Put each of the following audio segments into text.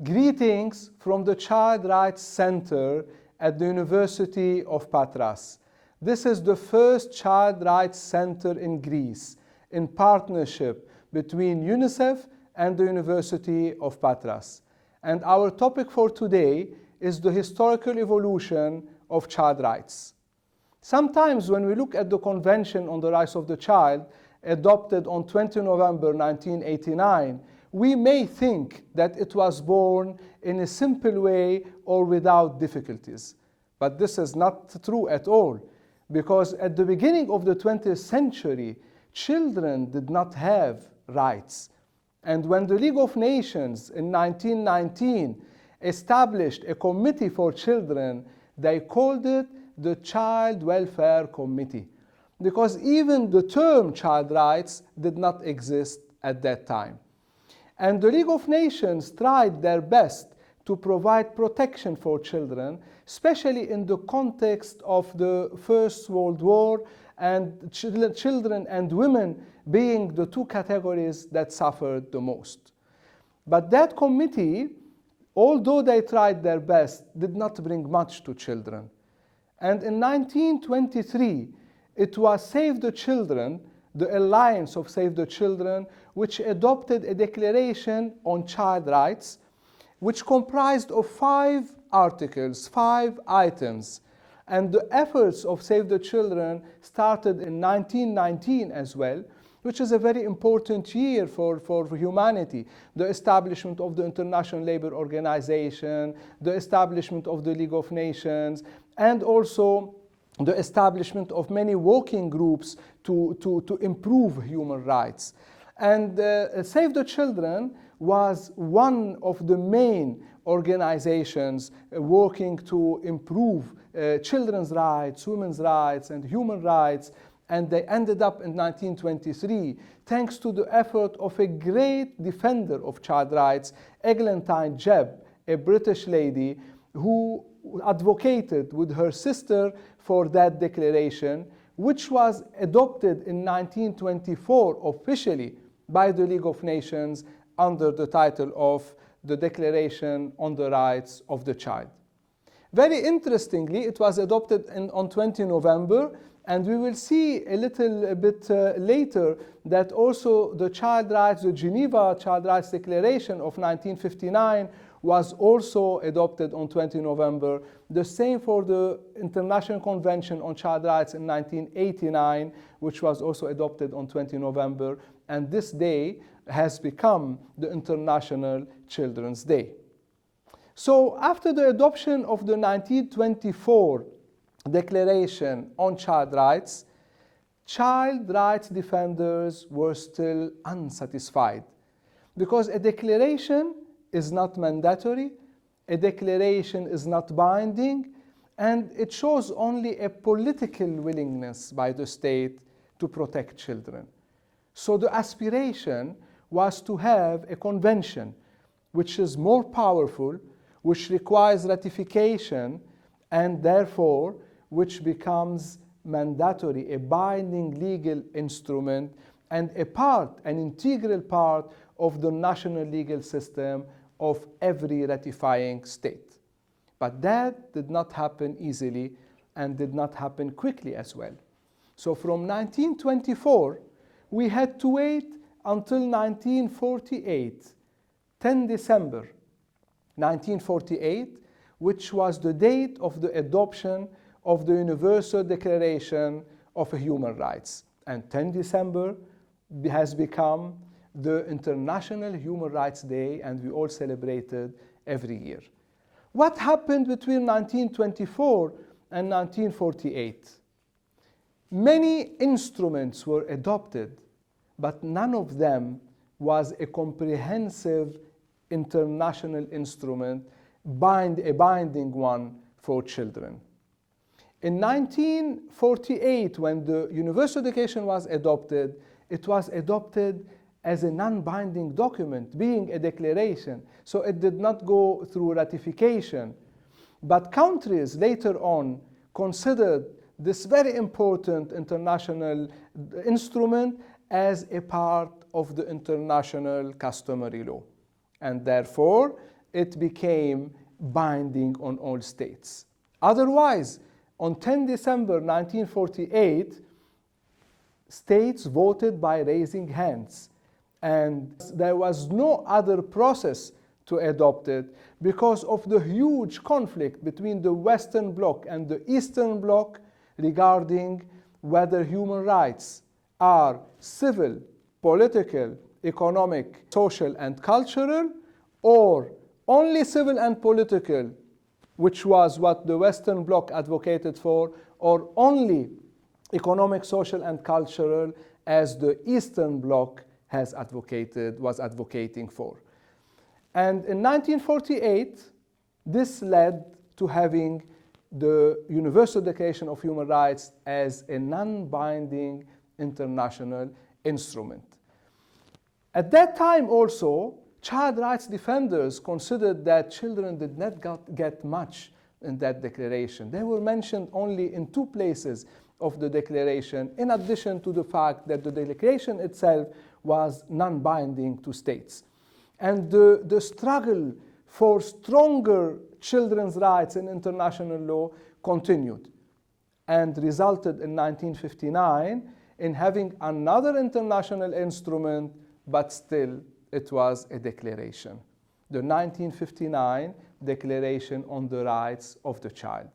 Greetings from the Child Rights Center at the University of Patras. This is the first Child Rights Center in Greece, in partnership between UNICEF and the University of Patras. And our topic for today is the historical evolution of child rights. Sometimes when we look at the Convention on the Rights of the Child, adopted on 20 November 1989, we may think that it was born in a simple way or without difficulties. But this is not true at all, because at the beginning of the 20th century, children did not have rights. And when the League of Nations in 1919 established a committee for children, they called it the Child Welfare Committee, because even the term child rights did not exist at that time. And the League of Nations tried their best to provide protection for children, especially in the context of the First World War, and children and women being the two categories that suffered the most. But that committee, although they tried their best, did not bring much to children. And in 1923, it was Save the Children, the Alliance of Save the Children, which adopted a declaration on child rights, which comprised of 5 articles, 5 items. And the efforts of Save the Children started in 1919 as well, which is a very important year for humanity. The establishment of the International Labour Organization, the establishment of the League of Nations, and also the establishment of many working groups to improve human rights. And Save the Children was one of the main organizations working to improve children's rights, women's rights, and human rights. And they ended up in 1923, thanks to the effort of a great defender of child rights, Eglantine Jebb, a British lady who advocated with her sister for that declaration, which was adopted in 1924 officially by the League of Nations under the title of the Declaration on the Rights of the Child. Very interestingly, it was adopted on 20 November, and we will see a little bit later that also the child rights, the Geneva Child Rights Declaration of 1959 was also adopted on 20 November. The same for the International Convention on Child Rights in 1989, which was also adopted on 20 November. And this day has become the International Children's Day. So after the adoption of the 1924 Declaration on Child Rights, child rights defenders were still unsatisfied, because a declaration is not mandatory, a declaration is not binding, and it shows only a political willingness by the state to protect children. So the aspiration was to have a convention which is more powerful, which requires ratification, and therefore which becomes mandatory, a binding legal instrument, and an integral part of the national legal system of every ratifying state. But that did not happen easily and did not happen quickly as well. So from 1924, we had to wait until 1948, 10 December 1948, which was the date of the adoption of the Universal Declaration of Human Rights. And 10 December has become the International Human Rights Day, and we all celebrate it every year. What happened between 1924 and 1948? Many instruments were adopted, but none of them was a comprehensive international instrument, a binding one for children. In 1948, when the Universal Declaration was adopted, it was adopted as a non-binding document, being a declaration. So it did not go through ratification. But countries later on considered this very important international instrument as a part of the international customary law. And therefore, it became binding on all states. Otherwise, on 10 December 1948, states voted by raising hands, and there was no other process to adopt it because of the huge conflict between the Western Bloc and the Eastern Bloc regarding whether human rights are civil, political, economic, social, and cultural, or only civil and political, which was what the Western Bloc advocated for, or only economic, social, and cultural, as the Eastern Bloc was advocating for. And in 1948, this led to having the Universal Declaration of Human Rights as a non-binding international instrument. At that time also, child rights defenders considered that children did not get much in that declaration. They were mentioned only in 2 places of the declaration, in addition to the fact that the declaration itself was non-binding to states. And the struggle for stronger children's rights in international law continued and resulted in 1959 in having another international instrument, but still it was a declaration, the 1959 Declaration on the Rights of the Child.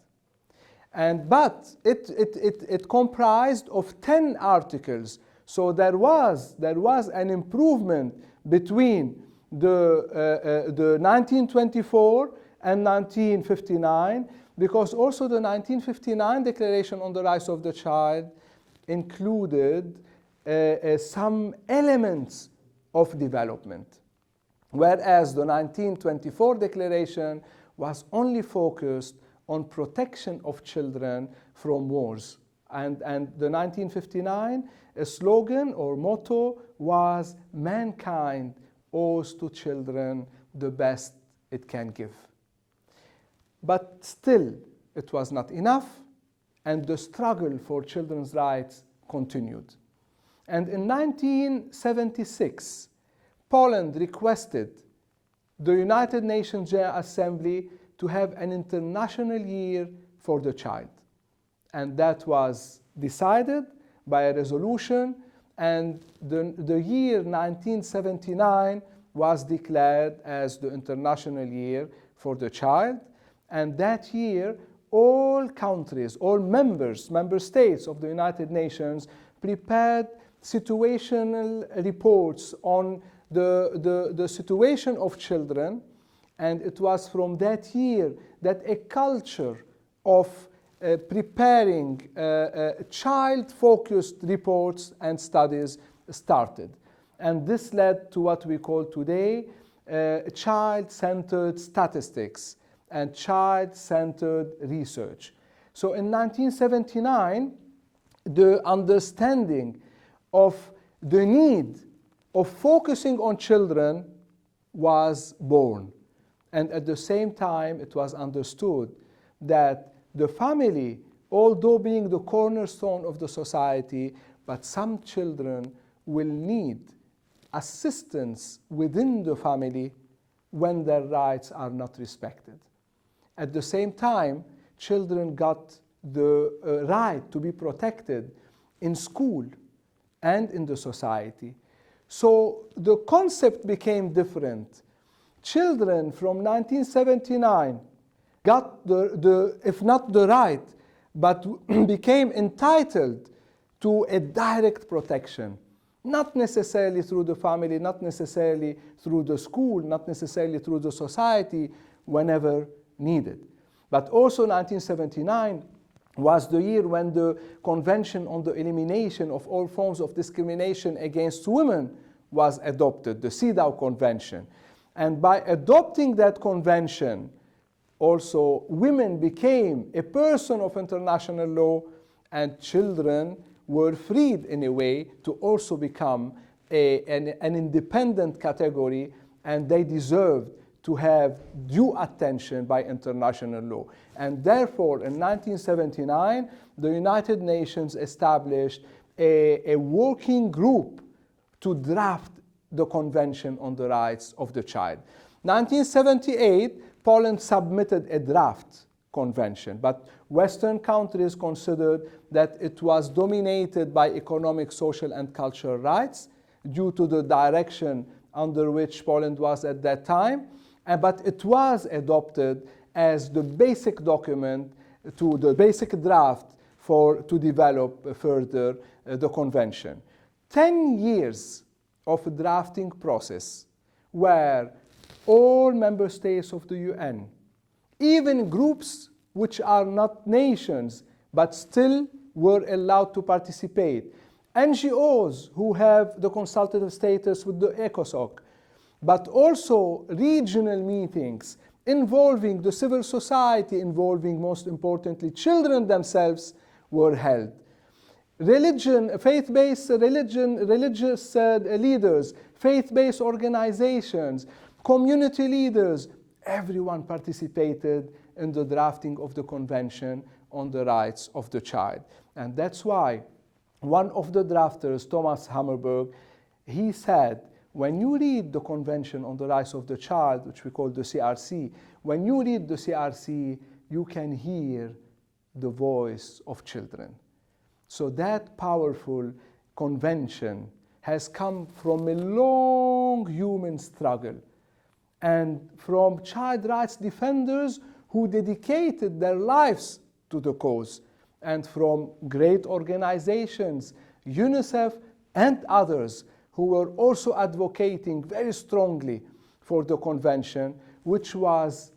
But it comprised of 10 articles, so there was an improvement between the 1924 and 1959, because also the 1959 Declaration on the Rights of the Child included some elements of development, whereas the 1924 Declaration was only focused on protection of children from wars. And the 1959 slogan or motto was, "Mankind owes to children the best it can give." But still, it was not enough, and the struggle for children's rights continued. And in 1976, Poland requested the United Nations General Assembly to have an international year for the child. And that was decided by a resolution, and the year 1979 was declared as the International Year for the Child. And that year, all countries, all member states of the United Nations prepared situational reports on the situation of children. And it was from that year that a culture of preparing child-focused reports and studies started. And this led to what we call today child-centered statistics and child-centered research. So in 1979, the understanding of the need of focusing on children was born. And at the same time, it was understood that the family, although being the cornerstone of the society, but some children will need assistance within the family when their rights are not respected. At the same time, children got the right to be protected in school and in the society. So the concept became different. Children from 1979 got if not the right, but became entitled to a direct protection, not necessarily through the family, not necessarily through the school, not necessarily through the society, whenever needed. But also 1979 was the year when the Convention on the Elimination of All Forms of Discrimination Against Women was adopted, the CEDAW Convention. And by adopting that convention, also women became a person of international law, and children were freed in a way to also become an independent category, and they deserved to have due attention by international law. And therefore, in 1979, the United Nations established a working group to draft the Convention on the Rights of the Child. 1978, Poland submitted a draft convention, but Western countries considered that it was dominated by economic, social, and cultural rights due to the direction under which Poland was at that time, but it was adopted as the basic document, to the basic draft to develop further the convention. 10 years of a drafting process where all member states of the UN, even groups which are not nations but still were allowed to participate, NGOs who have the consultative status with the ECOSOC, but also regional meetings involving the civil society, involving most importantly children themselves, were held. Faith-based religious leaders, faith-based organizations, community leaders, everyone participated in the drafting of the Convention on the Rights of the Child. And that's why one of the drafters, Thomas Hammerberg, he said, when you read the Convention on the Rights of the Child, which we call the CRC, when you read the CRC, you can hear the voice of children. So that powerful convention has come from a long human struggle and from child rights defenders who dedicated their lives to the cause, and from great organizations, UNICEF and others, who were also advocating very strongly for the convention, which was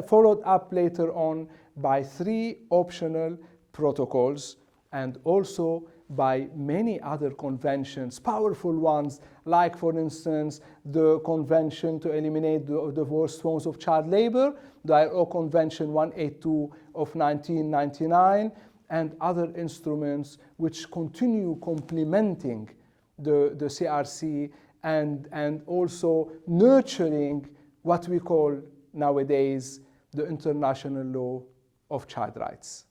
followed up later on by 3 optional protocols, and also by many other conventions, powerful ones, like, for instance, the Convention to Eliminate the Worst Forms of Child Labor, the ILO Convention 182 of 1999, and other instruments which continue complementing the CRC and also nurturing what we call nowadays the international law of child rights.